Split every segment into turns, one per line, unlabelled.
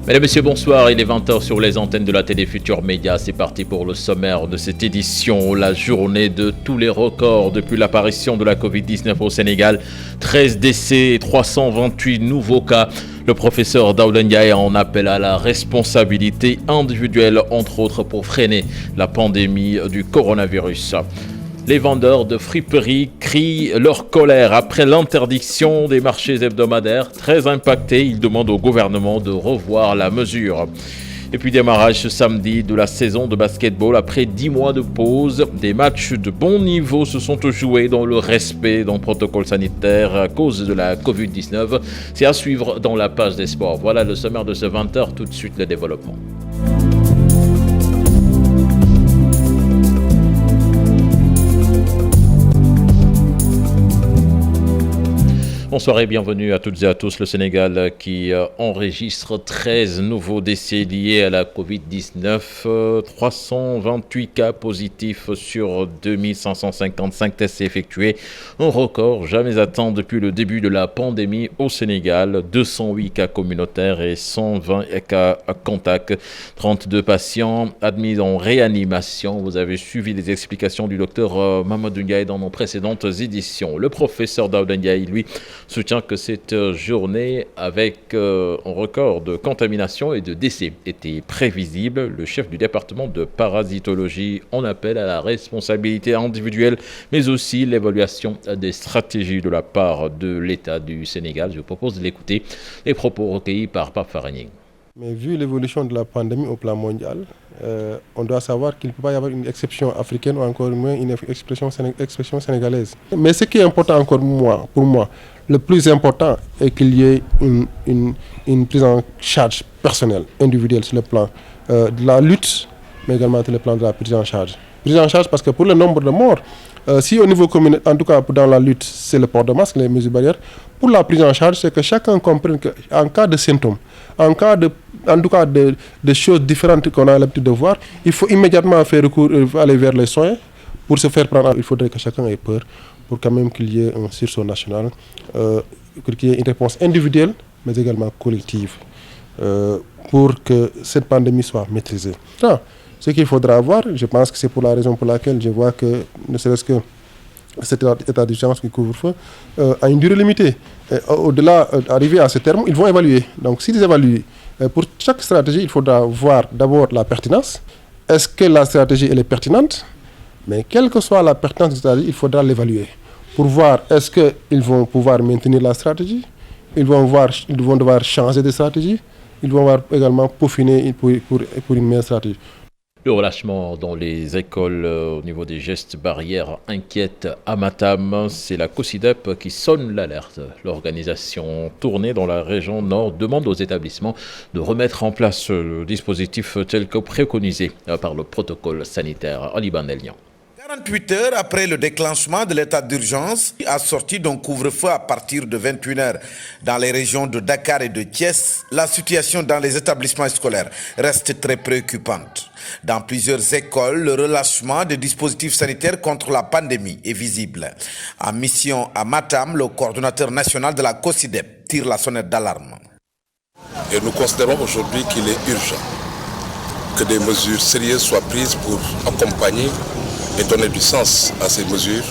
Mesdames et messieurs, bonsoir. Il est 20h sur les antennes de la télé Futur Média. C'est parti pour le sommaire de cette édition. La journée de tous les records depuis l'apparition de la Covid-19 au Sénégal. 13 décès et 328 nouveaux cas. Le professeur Daouda Ndiaye en appelle à la responsabilité individuelle, entre autres pour freiner la pandémie du coronavirus. Les vendeurs de friperies crient leur colère après l'interdiction des marchés hebdomadaires. Très impactés, ils demandent au gouvernement de revoir la mesure. Et puis démarrage ce samedi de la saison de basketball. Après 10 mois de pause, des matchs de bon niveau se sont joués dans le respect d'un protocole sanitaire à cause de la Covid-19. C'est à suivre dans la page des sports. Voilà le sommaire de ce 20h, tout de suite le développement. Bonsoir et bienvenue à toutes et à tous. Le Sénégal qui enregistre 13 nouveaux décès liés à la Covid-19, 328 cas positifs sur 2555 tests effectués, un record jamais atteint depuis le début de la pandémie au Sénégal, 208 cas communautaires et 120 cas contacts, 32 patients admis en réanimation. Vous avez suivi les explications du docteur Mamadou Ndiaye dans nos précédentes éditions. Le professeur Daouda Ndiaye, lui, soutient que cette journée avec un record de contamination et de décès était prévisible. Le chef du département de parasitologie en appelle à la responsabilité individuelle, mais aussi l'évaluation des stratégies de la part de l'État du Sénégal. Je vous propose de l'écouter, les propos recueillis par Pape Faragning.
Mais vu l'évolution de la pandémie au plan mondial, on doit savoir qu'il ne peut pas y avoir une exception africaine ou encore moins une expression sénégalaise. Mais ce qui est important encore pour moi, le plus important est qu'il y ait une prise en charge personnelle, individuelle sur le plan de la lutte, mais également sur le plan de la prise en charge. Prise en charge parce que pour le nombre de morts, si au niveau communautaire, en tout cas dans la lutte, c'est le port de masque, les mesures barrières, pour la prise en charge, c'est que chacun comprenne qu'en cas de symptômes, en tout cas de choses différentes qu'on a l'habitude de voir, il faut immédiatement faire recours, aller vers les soins. Pour se faire prendre, il faudrait que chacun ait peur, pour quand même qu'il y ait un sursaut national, qu'il y ait une réponse individuelle, mais également collective, pour que cette pandémie soit maîtrisée. Ce qu'il faudra avoir, je pense que c'est pour la raison pour laquelle je vois que, ne serait-ce que cet état d'urgence qui couvre-feu, a une durée limitée. Au-delà, arrivé à ce terme, ils vont évaluer. Donc s'ils évaluent, pour chaque stratégie, il faudra voir d'abord la pertinence. Est-ce que la stratégie elle est pertinente? Mais quelle que soit la pertinence de la stratégie, il faudra l'évaluer. Pour voir est-ce qu'ils vont pouvoir maintenir la stratégie, ils vont devoir changer de stratégie, ils vont devoir également peaufiner pour une meilleure stratégie.
Le relâchement dans les écoles au niveau des gestes barrières inquiète à Matam. C'est la COSIDEP qui sonne l'alerte. L'organisation tournée dans la région nord demande aux établissements de remettre en place le dispositif tel que préconisé par le protocole sanitaire. Aliban Elian.
48 heures après le déclenchement de l'état d'urgence, assorti d'un couvre-feu à partir de 21h dans les régions de Dakar et de Thiès, la situation dans les établissements scolaires reste très préoccupante. Dans plusieurs écoles, le relâchement des dispositifs sanitaires contre la pandémie est visible. En mission à Matam, le coordonnateur national de la COSIDEP tire la sonnette d'alarme.
Et nous considérons aujourd'hui qu'il est urgent que des mesures sérieuses soient prises pour accompagner et donner du sens à ces mesures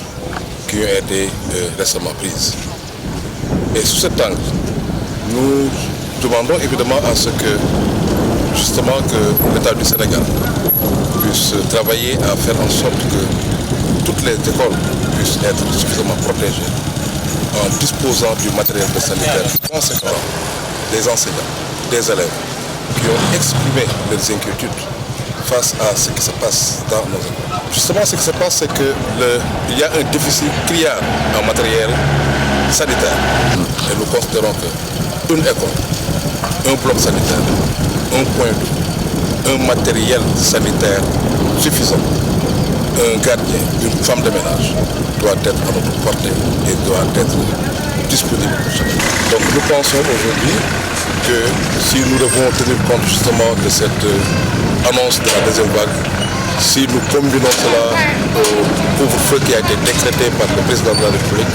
qui ont été récemment prises. Et sous cet angle, nous demandons évidemment à ce que, justement, que l'État du Sénégal puisse travailler à faire en sorte que toutes les écoles puissent être suffisamment protégées en disposant du matériel sanitaire conséquent. Des enseignants, des élèves qui ont exprimé leurs inquiétudes face à ce qui se passe dans nos écoles. Justement, ce qui se passe, c'est qu'il y a un déficit criard en matériel sanitaire. Et nous considérons qu'une école, un bloc sanitaire, un point d'eau, un matériel sanitaire suffisant, un gardien, une femme de ménage doit être à notre portée et doit être disponible pour chacun. Donc nous pensons aujourd'hui que si nous devons tenir compte justement de cette annonce de la deuxième vague, si nous combinons cela au couvre-feu qui a été décrété par le président de la République,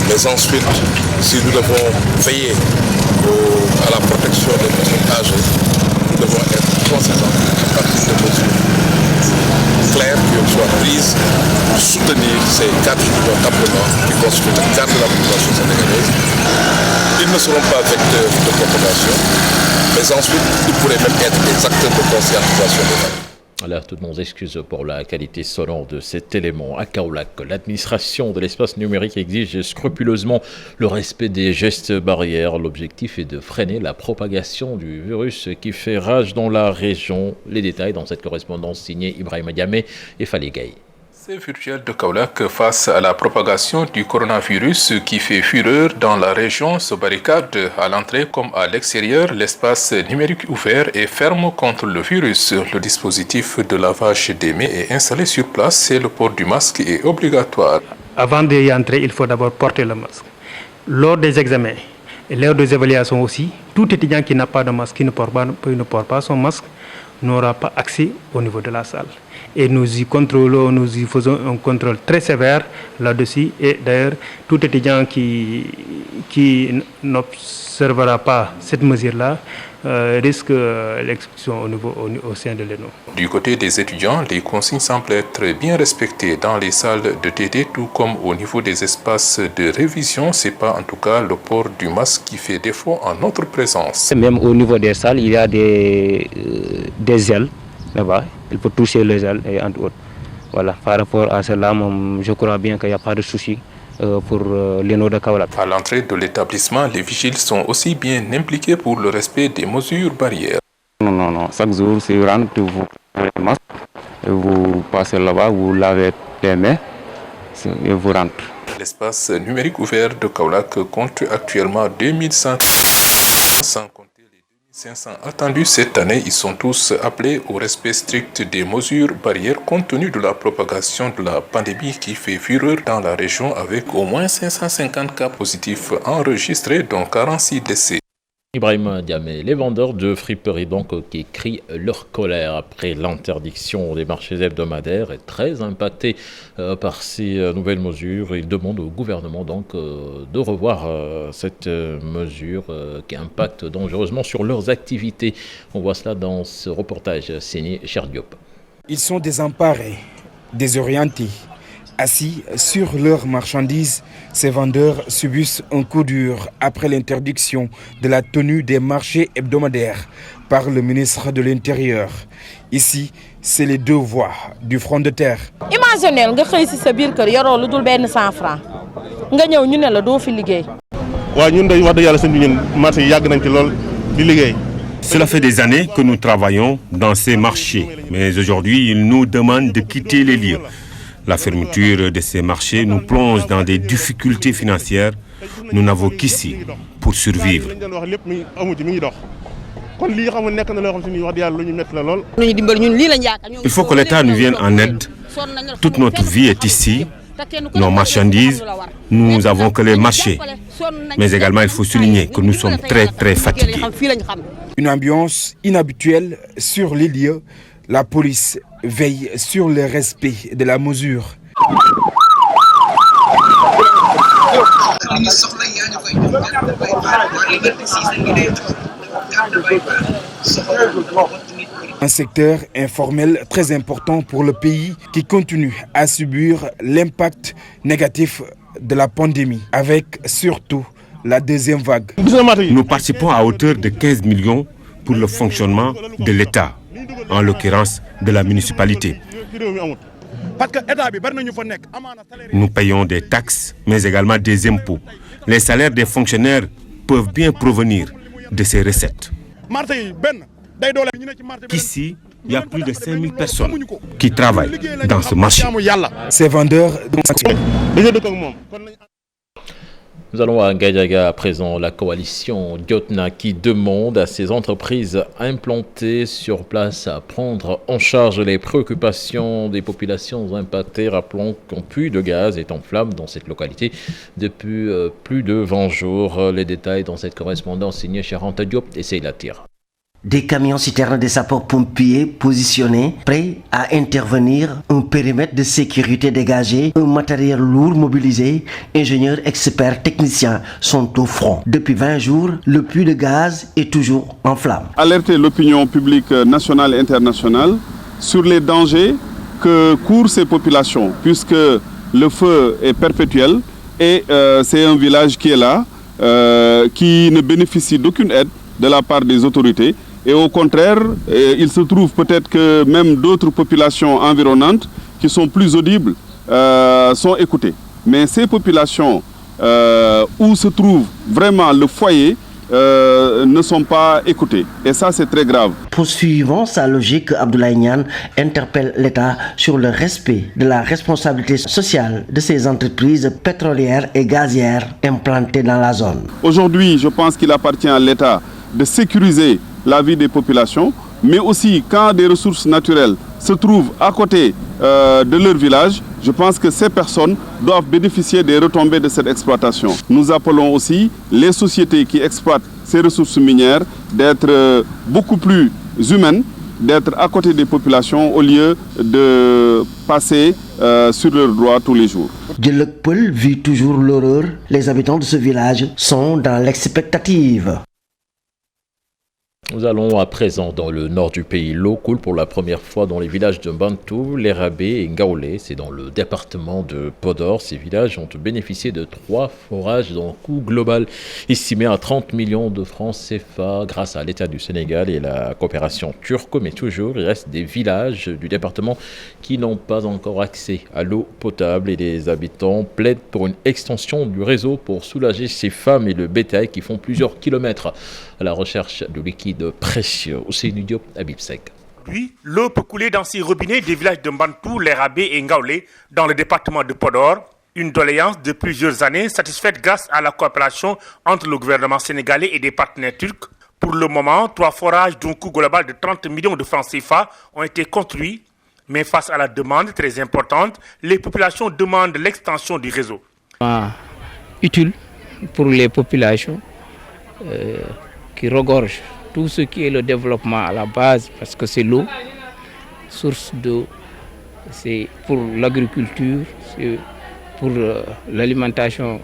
mais ensuite, si nous devons veiller à la protection des personnes âgées, nous devons être conséquents à partir de mesures claires qui soient prises pour soutenir ces 4 millions d'apprenants qui constituent le quart de la population sénégalaise. Ils ne seront pas vecteurs de propagation, mais ensuite ils pourraient même être des acteurs de conscientisation des familles.
Là, toutes nos excuses pour la qualité sonore de cet élément. À Kaolack, l'administration de l'espace numérique exige scrupuleusement le respect des gestes barrières. L'objectif est de freiner la propagation du virus qui fait rage dans la région. Les détails dans cette correspondance signée Ibrahima Diamé et Fally Gaye.
C'est virtuel de Kaolack face à la propagation du coronavirus qui fait fureur dans la région se barricade à l'entrée comme à l'extérieur. L'espace numérique ouvert est ferme contre le virus. Le dispositif de lavage des mains est installé sur place et le port du masque est obligatoire.
Avant d'y entrer, il faut d'abord porter le masque. Lors des examens et lors des évaluations aussi, tout étudiant qui n'a pas de masque, qui ne porte pas son masque, n'aura pas accès au niveau de la salle. Et nous y contrôlons, nous y faisons un contrôle très sévère là-dessus. Et d'ailleurs, tout étudiant qui n'observera pas cette mesure-là risque l'expulsion au sein de l'ENO.
Du côté des étudiants, les consignes semblent être bien respectées dans les salles de TD, tout comme au niveau des espaces de révision. Ce n'est pas en tout cas le port du masque qui fait défaut en notre présence.
Même au niveau des salles, il y a des ailes là-bas. Il peut toucher les ailes et entre autres. Voilà. Par rapport à cela, je crois bien qu'il n'y a pas de souci pour l'ENO de Kaolack.
À l'entrée de l'établissement, les vigiles sont aussi bien impliqués pour le respect des mesures barrières.
Non. Chaque jour, si vous rentrez, vous prenez le masque, et vous passez là-bas, vous lavez les mains et vous rentrez.
L'espace numérique ouvert de Kaolack compte actuellement 2100 sans compter les 2500 attendus cette année. Ils sont tous appelés au respect strict des mesures barrières compte tenu de la propagation de la pandémie qui fait fureur dans la région avec au moins 550 cas positifs enregistrés dont 46 décès.
Ibrahima Diamé, les vendeurs de friperies donc qui crient leur colère après l'interdiction des marchés hebdomadaires est très impacté par ces nouvelles mesures. Ils demandent au gouvernement donc de revoir cette mesure qui impacte dangereusement sur leurs activités. On voit cela dans ce reportage signé Cher Diop.
Ils sont désemparés, désorientés. Assis sur leurs marchandises, ces vendeurs subissent un coup dur après l'interdiction de la tenue des marchés hebdomadaires par le ministre de l'Intérieur. Ici, c'est les deux voies du front de terre.
Imaginez nga xey ci sa biir kër yoro lu dul ben 100 francs nga ñew ñu ne la do fi liggéey.
Wa ñun day wax da yalla seen ñun marché yag nañ ci lool di liggéey.
Cela fait des années que nous travaillons dans ces marchés, mais aujourd'hui, ils nous demandent de quitter les lieux. La fermeture de ces marchés nous plonge dans des difficultés financières. Nous n'avons qu'ici pour survivre. Il faut que l'État nous vienne en aide. Toute notre vie est ici. Nos marchandises, nous n'avons que les marchés. Mais également, il faut souligner que nous sommes très, très fatigués.
Une ambiance inhabituelle sur les lieux. La police veille sur le respect de la mesure. Un secteur informel très important pour le pays qui continue à subir l'impact négatif de la pandémie, avec surtout la deuxième vague.
Nous participons à hauteur de 15 millions pour le fonctionnement de l'État, en l'occurrence de la municipalité. Nous payons des taxes, mais également des impôts. Les salaires des fonctionnaires peuvent bien provenir de ces recettes. Ici, il y a plus de 5000 personnes qui travaillent dans ce marché.
Ces vendeurs...
Nous allons à Gadiaga à présent. La coalition Diotna qui demande à ces entreprises implantées sur place à prendre en charge les préoccupations des populations impactées. Rappelons qu'un puits de gaz est en flammes dans cette localité depuis plus de 20 jours. Les détails dans cette correspondance signée Charente Diop et Seyla Tire.
Des camions-citernes des sapeurs-pompiers positionnés, prêts à intervenir, un périmètre de sécurité dégagé, un matériel lourd mobilisé, ingénieurs, experts, techniciens sont au front. Depuis 20 jours, le puits de gaz est toujours en flammes.
Alerter l'opinion publique nationale et internationale sur les dangers que courent ces populations, puisque le feu est perpétuel et c'est un village qui est là, qui ne bénéficie d'aucune aide de la part des autorités. Et au contraire, il se trouve peut-être que même d'autres populations environnantes qui sont plus audibles sont écoutées. Mais ces populations où se trouve vraiment le foyer ne sont pas écoutées. Et ça, c'est très grave.
Poursuivant sa logique, Abdoulaye Niane interpelle l'État sur le respect de la responsabilité sociale de ces entreprises pétrolières et gazières implantées dans la zone.
Aujourd'hui, je pense qu'il appartient à l'État de sécuriser la vie des populations, mais aussi quand des ressources naturelles se trouvent à côté de leur village, je pense que ces personnes doivent bénéficier des retombées de cette exploitation. Nous appelons aussi les sociétés qui exploitent ces ressources minières d'être beaucoup plus humaines, d'être à côté des populations au lieu de passer sur leurs droits tous les jours.
Djelekpeul vit toujours l'horreur. Les habitants de ce village sont dans l'expectative.
Nous allons à présent dans le nord du pays. L'eau coule pour la première fois dans les villages de Bantou, Lerabé et Ngaoulé. C'est dans le département de Podor. Ces villages ont bénéficié de 3 forages dont le coût global estimé à 30 millions de francs CFA grâce à l'État du Sénégal et la coopération turque. Mais toujours, il reste des villages du département qui n'ont pas encore accès à l'eau potable et les habitants plaident pour une extension du réseau pour soulager ces femmes et le bétail qui font plusieurs kilomètres à la recherche de liquide précieux. Ousseynou Diop, Habib Sek.
Puis, l'eau peut couler dans ces robinets des villages de Mbantou, Lerabé et Ngaoulé dans le département de Podor. Une doléance de plusieurs années satisfaite grâce à la coopération entre le gouvernement sénégalais et des partenaires turcs. Pour le moment, 3 forages d'un coût global de 30 millions de francs CFA ont été construits. Mais face à la demande très importante, les populations demandent l'extension du réseau.
Utile pour les populations qui regorgent tout ce qui est le développement à la base, parce que c'est l'eau, source d'eau, c'est pour l'agriculture, c'est pour l'alimentation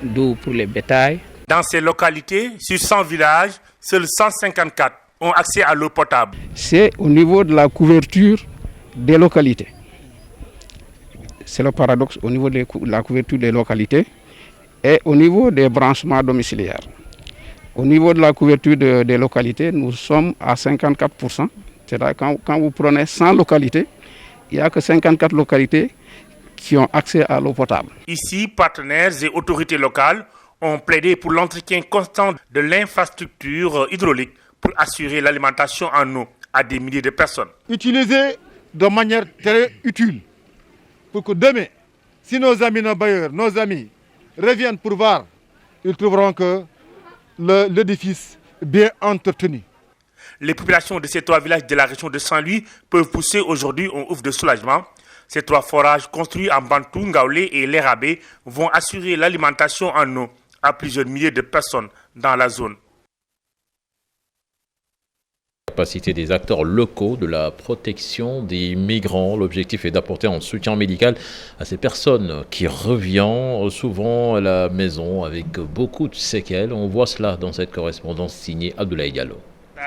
d'eau pour les bétails.
Dans ces localités, sur 100 villages, seuls 154 ont accès à l'eau potable.
C'est au niveau de la couverture des localités. C'est le paradoxe au niveau de la couverture des localités et au niveau des branchements domiciliaires. Au niveau de la couverture des localités, nous sommes à 54%. C'est-à-dire quand vous prenez 100 localités, il n'y a que 54 localités qui ont accès à l'eau potable.
Ici, partenaires et autorités locales ont plaidé pour l'entretien constant de l'infrastructure hydraulique pour assurer l'alimentation en eau à des milliers de personnes.
Utilisé de manière très utile pour que demain, si nos amis, nos bailleurs, nos amis reviennent pour voir, ils trouveront que l'édifice est bien entretenu.
Les populations de ces 3 villages de la région de Saint-Louis peuvent pousser aujourd'hui un ouf de soulagement. Ces 3 forages construits en Bantou, Ngaoulé et Lerabé vont assurer l'alimentation en eau à plusieurs milliers de personnes dans la zone.
Capacité des acteurs locaux de la protection des migrants. L'objectif est d'apporter un soutien médical à ces personnes qui reviennent souvent à la maison avec beaucoup de séquelles. On voit cela dans cette correspondance signée Abdoulaye Diallo.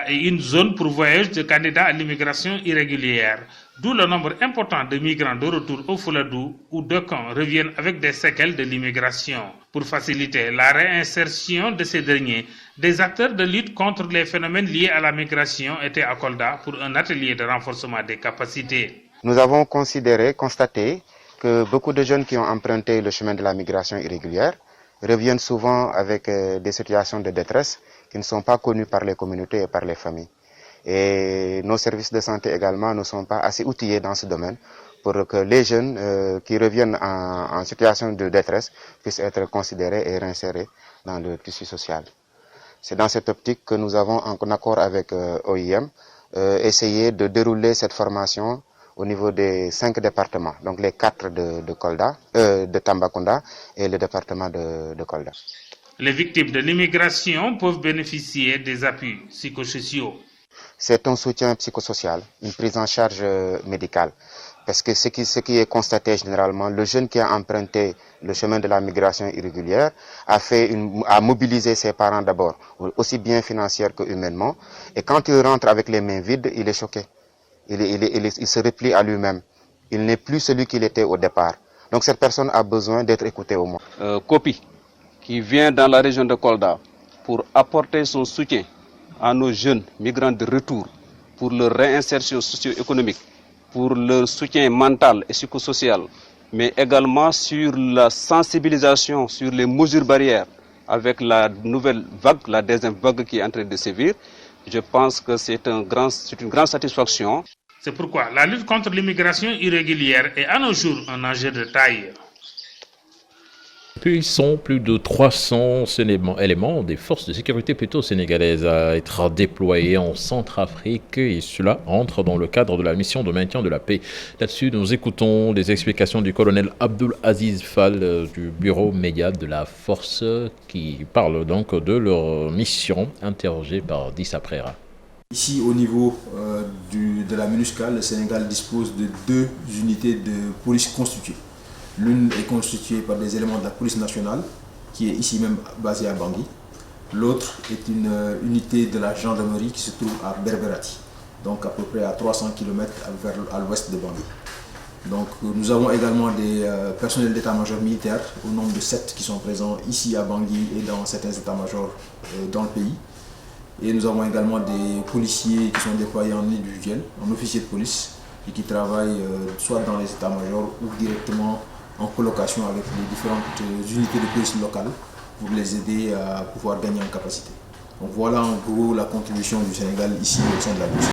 Et une zone pour voyage de candidats à l'immigration irrégulière, d'où le nombre important de migrants de retour au Fouladou ou de camps reviennent avec des séquelles de l'immigration. Pour faciliter la réinsertion de ces derniers, des acteurs de lutte contre les phénomènes liés à la migration étaient à Kolda pour un atelier de renforcement des capacités.
Nous avons constaté que beaucoup de jeunes qui ont emprunté le chemin de la migration irrégulière reviennent souvent avec des situations de détresse qui ne sont pas connues par les communautés et par les familles. Et nos services de santé également ne sont pas assez outillés dans ce domaine pour que les jeunes qui reviennent en situation de détresse puissent être considérés et réinsérés dans le tissu social. C'est dans cette optique que nous avons, en accord avec OIM, essayé de dérouler cette formation au niveau des 5 départements, donc les 4 de Kolda, de Tambacounda et le département de Kolda.
Les victimes de l'immigration peuvent bénéficier des appuis psychosociaux.
C'est un soutien psychosocial, une prise en charge médicale. Parce que ce qui est constaté généralement, le jeune qui a emprunté le chemin de la migration irrégulière a mobilisé ses parents d'abord, aussi bien financièrement que humainement. Et quand il rentre avec les mains vides, il est choqué. Il se replie à lui-même. Il n'est plus celui qu'il était au départ. Donc cette personne a besoin d'être écoutée au moins.
Kopi, qui vient dans la région de Kolda pour apporter son soutien à nos jeunes migrants de retour pour leur réinsertion socio-économique, pour leur soutien mental et psychosocial, mais également sur la sensibilisation sur les mesures barrières avec la nouvelle vague, la deuxième vague qui est en train de sévir. Je pense que c'est une grande satisfaction.
C'est pourquoi la lutte contre l'immigration irrégulière est à nos jours un enjeu de taille.
Puis ils sont plus de 300 éléments des forces de sécurité plutôt sénégalaises à être déployés en Centrafrique et cela entre dans le cadre de la mission de maintien de la paix. Là-dessus, nous écoutons les explications du colonel Abdoul Aziz Fall du bureau média de la force qui parle donc de leur mission interrogée par Dissa Prera.
Ici, au niveau de la MINUSCA, le Sénégal dispose de 2 unités de police constituées. L'une est constituée par des éléments de la police nationale, qui est ici même basée à Bangui. L'autre est une unité de la gendarmerie qui se trouve à Berberati, donc à peu près à 300 km à l'ouest de Bangui. Donc nous avons également des personnels d'état-major militaire au nombre de 7 qui sont présents ici à Bangui et dans certains états-majors dans le pays. Et nous avons également des policiers qui sont déployés en individuel, en officier de police, et qui travaillent soit dans les états-majors ou directement en colocation avec les différentes unités de police locales pour les aider à pouvoir gagner en capacité. Donc voilà en gros la contribution du Sénégal ici au sein de la MINUSCA.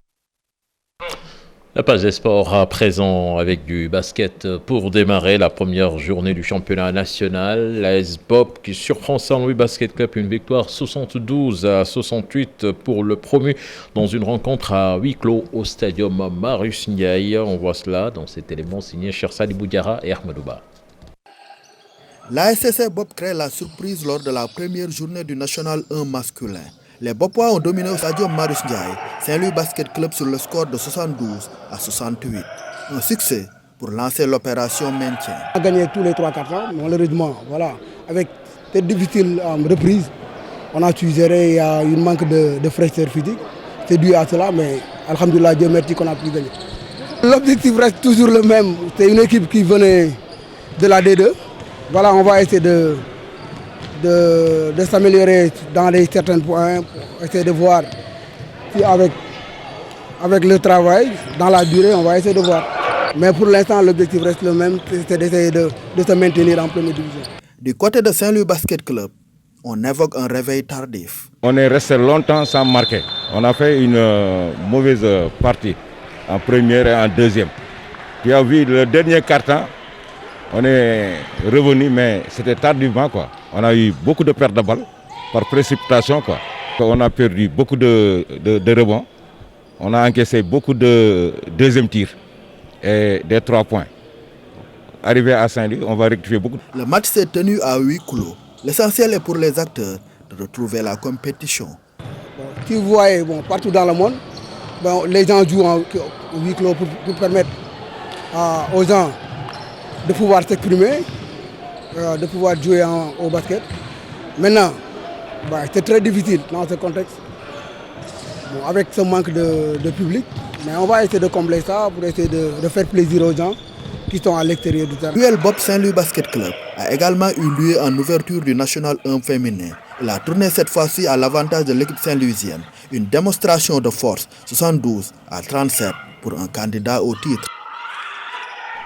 La page des sports à présent avec du basket pour démarrer la première journée du championnat national. L'AS Bopp qui surprend Saint-Louis Basket Club, une victoire 72-68 pour le promu dans une rencontre à huis clos au stadium Marius Ndiaye. On voit cela dans cet élément signé Chersali Boudjara et Ahmedouba.
L'ASC Bopp crée la surprise lors de la première journée du National 1 masculin. Les Boppois ont dominé au stadium Marius Ndiaye, Saint-Louis Basket Club sur le score de 72-68. Un succès pour lancer l'opération maintien.
On a gagné tous les 3-4 ans, malheureusement, voilà, avec des difficiles reprises, on a su gérer, il y a un manque de fraîcheur physique. C'est dû à cela, mais alhamdoulilah, Dieu merci qu'on a pu gagner. L'objectif reste toujours le même, c'est une équipe qui venait de la D2. Voilà, on va essayer de s'améliorer dans certains points, essayer de voir si avec le travail, dans la durée, on va essayer de voir. Mais pour l'instant, l'objectif reste le même, c'est d'essayer de se maintenir en première division.
Du côté de Saint-Louis Basket Club, on évoque un réveil tardif.
On est resté longtemps sans marquer. On a fait une mauvaise partie en première et en deuxième. Tu as vu le dernier quart-temps, on est revenu, mais c'était tardivement, quoi. On a eu beaucoup de pertes de balles par précipitation, quoi. On a perdu beaucoup de rebonds. On a encaissé beaucoup de deuxième tirs et des 3 points. Arrivé à Saint-Louis, on va rectifier beaucoup.
Le match s'est tenu à huis clos. L'essentiel est pour les acteurs de retrouver la compétition.
Si vous voyez, partout dans le monde, les gens jouent en huis clos pour permettre aux gens de pouvoir s'exprimer, de pouvoir jouer au basket. Maintenant, c'est très difficile dans ce contexte, avec ce manque de public, mais on va essayer de combler ça pour essayer de faire plaisir aux gens qui sont à l'extérieur du terrain.
L'UL Bopp Saint-Louis Basket Club a également eu lieu en ouverture du National 1 féminin. Il a tourné cette fois-ci à l'avantage de l'équipe saint-louisienne. Une démonstration de force, 72-37 pour un candidat au titre.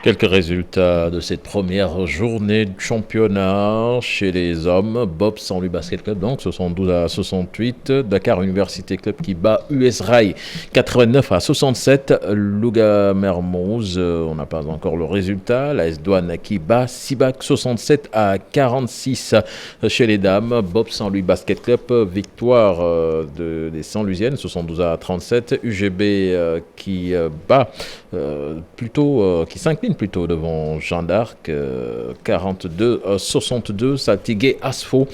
Quelques résultats de cette première journée de championnat chez les hommes. Bopp Saint-Louis Basket Club, donc 72-68. Dakar Université Club qui bat US Rail 89-67. Louga Mermoz, on n'a pas encore le résultat. L'AS Douane qui bat Sibac 67-46 chez les dames. Bopp Saint-Louis Basket Club, victoire des Saint-Louisiennes 72-37. UGB qui bat qui s'incline plutôt devant Jeanne d'Arc, 42-62. Saltigué Asfo,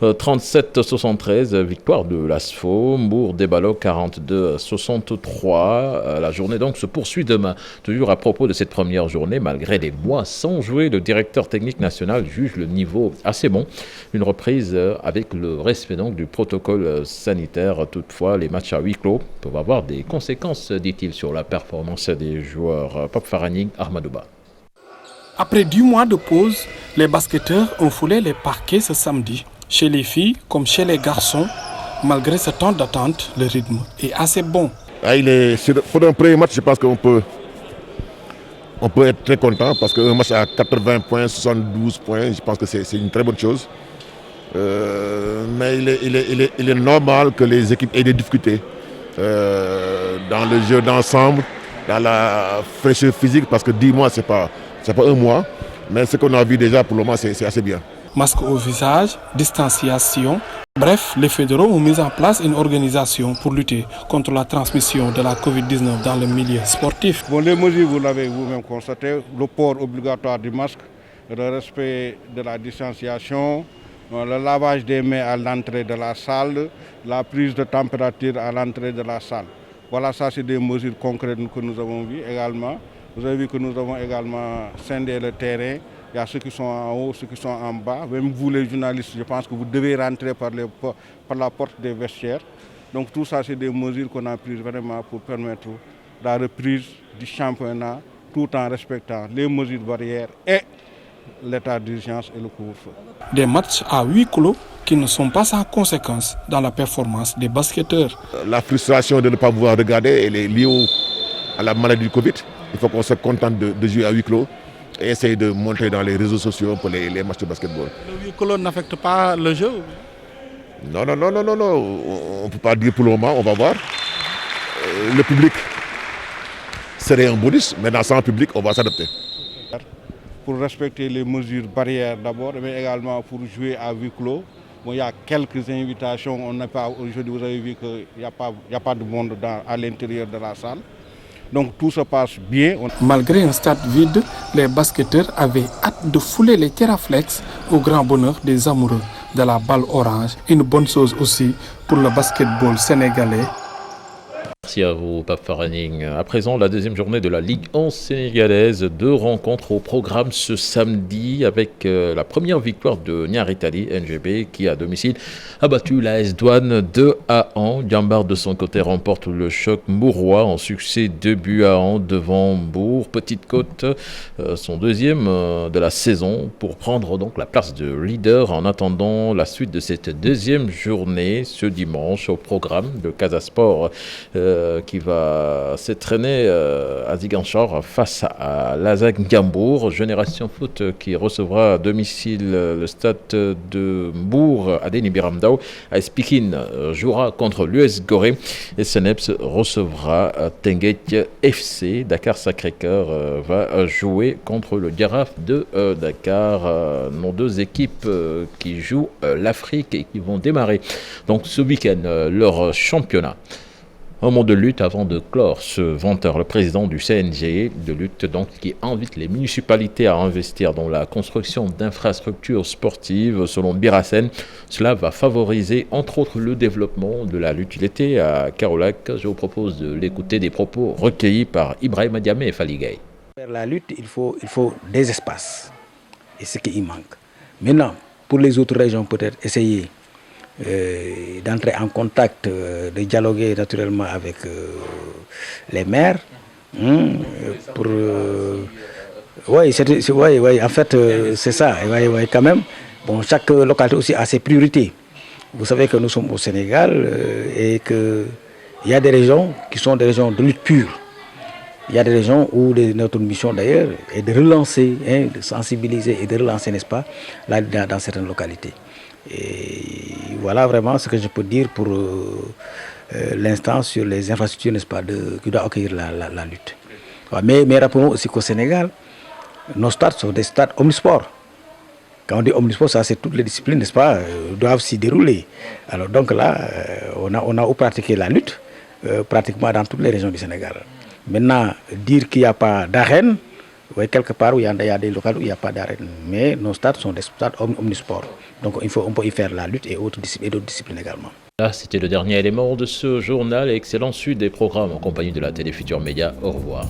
37-73. Victoire de l'Asfo. Mbour Débalo, 42-63. La journée donc se poursuit demain. Toujours à propos de cette première journée, malgré des mois sans jouer, le directeur technique national juge le niveau assez bon. Une reprise avec le respect donc du protocole sanitaire. Toutefois, les matchs à huis clos peuvent avoir des conséquences, dit-il, sur la performance des joueurs. Pape Faraning, Ahmadouba.
Après 10 mois de pause, les basketteurs ont foulé les parquets ce samedi. Chez les filles comme chez les garçons, malgré ce temps d'attente, le rythme est assez bon.
Pour un premier match, je pense qu'on peut être très content parce qu'un match à 80 points, 72 points, je pense que c'est une très bonne chose. Mais il est normal que les équipes aient des difficultés dans le jeu d'ensemble, dans la fraîcheur physique, parce que 10 mois, c'est pas un mois, mais ce qu'on a vu déjà pour le moment, c'est assez bien.
Masque au visage, distanciation, bref, les fédéraux ont mis en place une organisation pour lutter contre la transmission de la Covid-19 dans le milieu sportif.
Bon, les mesures, vous l'avez vous-même constaté, le port obligatoire du masque, le respect de la distanciation, le lavage des mains à l'entrée de la salle, la prise de température à l'entrée de la salle. Voilà, ça c'est des mesures concrètes que nous avons vues également. Vous avez vu que nous avons également scindé le terrain. Il y a ceux qui sont en haut, ceux qui sont en bas. Même vous les journalistes, je pense que vous devez rentrer par la porte des vestiaires. Donc tout ça c'est des mesures qu'on a prises vraiment pour permettre la reprise du championnat tout en respectant les mesures barrières et l'état d'urgence et le couvre-feu.
Des matchs à huis clos qui ne sont pas sans conséquences dans la performance des basketteurs.
La frustration de ne pas pouvoir regarder, elle est liée à la maladie du Covid. Il faut qu'on se contente de jouer à huis clos et essayer de montrer dans les réseaux sociaux pour les matchs de basketball.
Le huis clos n'affecte pas le jeu?
Non. On ne peut pas dire pour le moment, on va voir. Le public serait un bonus, mais dans sans public, on va s'adapter.
Pour respecter les mesures barrières d'abord, mais également pour jouer à huis clos. Bon, il y a quelques invitations, on n'a pas aujourd'hui, vous avez vu qu'il n'y a pas de monde à l'intérieur de la salle. Donc tout se passe bien.
Malgré un stade vide, les basketteurs avaient hâte de fouler les terraflex au grand bonheur des amoureux de la balle orange. Une bonne chose aussi pour le basketball sénégalais.
Merci à vous, Pape Faraning. À présent, la deuxième journée de la Ligue 11 sénégalaise. 2 rencontres au programme ce samedi avec la première victoire de Niaritali NGB qui, à domicile, a battu l'AS Douane 2-1. Diambar, de son côté, remporte le choc mbourois en succès 2-1 devant Mbour. Petite Côte, son deuxième de la saison pour prendre donc la place de leader en attendant la suite de cette deuxième journée ce dimanche au programme de Casa Sport. Qui va s'entraîner à Ziguinchor face à Lazare Gambour. Génération Foot qui recevra à domicile le stade de Mbour à Déni Biramdao. AS Pikine jouera contre l'US Gorée et Seneps recevra Tenguet FC. Dakar Sacré-Cœur va jouer contre le Giraffe de Dakar. Nos deux équipes qui jouent l'Afrique et qui vont démarrer donc ce week-end leur championnat. Un mot de lutte avant de clore ce 20h. Le président du CNG de lutte donc, qui invite les municipalités à investir dans la construction d'infrastructures sportives. Selon Birassen, cela va favoriser entre autres le développement de la lutte. Il était à Karolac. Je vous propose de l'écouter, des propos recueillis par Ibrahim Diamé et Faligay.
Pour la lutte, il faut des espaces. Et ce qui y manque. Maintenant, pour les autres régions, peut-être essayer d'entrer en contact, de dialoguer naturellement avec les maires. Oui, en fait, c'est ça. Ouais, quand même, bon, chaque localité aussi a ses priorités. Vous savez que nous sommes au Sénégal et qu'il y a des régions qui sont des régions de lutte pure. Il y a des régions où notre mission d'ailleurs est de relancer, de sensibiliser et de relancer, n'est-ce pas, là, dans certaines localités. Et voilà vraiment ce que je peux dire pour l'instant sur les infrastructures, n'est-ce pas, qui doivent accueillir la lutte. Mais rappelons aussi qu'au Sénégal, nos stades sont des stades omnisports. Quand on dit omnisport, ça c'est toutes les disciplines, n'est-ce pas, doivent s'y dérouler. Alors donc là, on a pratiqué la lutte pratiquement dans toutes les régions du Sénégal. Maintenant, dire qu'il n'y a pas d'arène, Oui, quelque part où il y a des locales où il n'y a pas d'arène. Mais nos stades sont des stades omnisports. Donc on peut y faire la lutte et d'autres disciplines également.
Là, c'était le dernier élément de ce journal. Excellente suite des programmes en compagnie de la Télé Futurs Médias. Au revoir.